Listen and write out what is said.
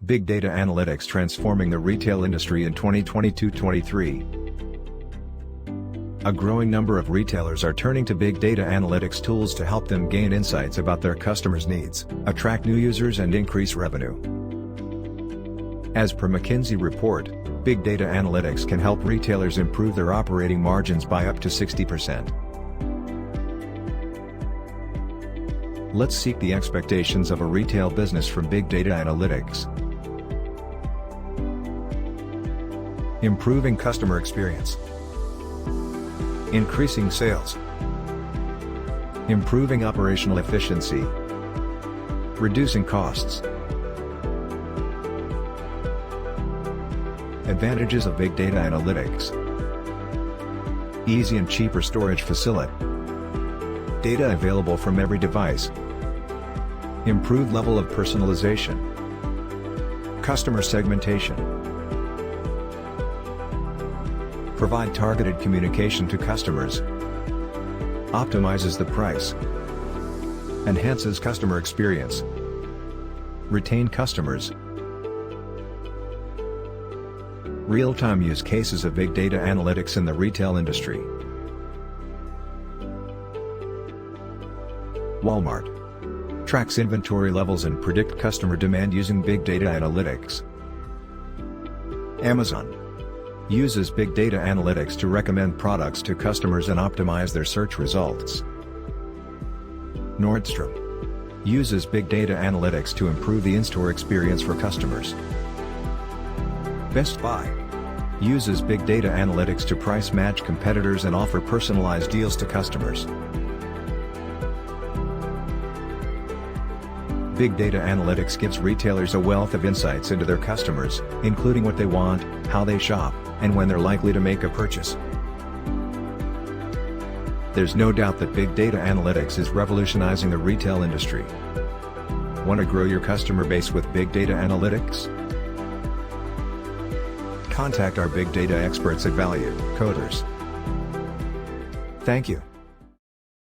Big data analytics transforming the retail industry in 2022-23. A growing number of retailers are turning to big data analytics tools to help them gain insights about their customers' needs, attract new users and increase revenue. As per McKinsey report, big data analytics can help retailers improve their operating margins by up to 60%. Let's seek the expectations of a retail business from big data analytics. Improving customer experience. Increasing sales. Improving operational efficiency. Reducing costs. Advantages of big data analytics. Easy and cheaper storage facility. Data available from every device. Improved level of personalization. Customer segmentation. Provide targeted communication to customers. Optimizes the price. Enhances customer experience. Retain customers. Real-time use cases of big data analytics in the retail industry. Walmart tracks inventory levels and predict customer demand using big data analytics. Amazon uses big data analytics to recommend products to customers and optimize their search results. Nordstrom uses big data analytics to improve the in-store experience for customers. Best Buy uses big data analytics to price match competitors and offer personalized deals to customers. Big data analytics gives retailers a wealth of insights into their customers, including what they want, how they shop, and when they're likely to make a purchase. There's no doubt that big data analytics is revolutionizing the retail industry. Want to grow your customer base with big data analytics? Contact our big data experts at ValueCoders. Thank you.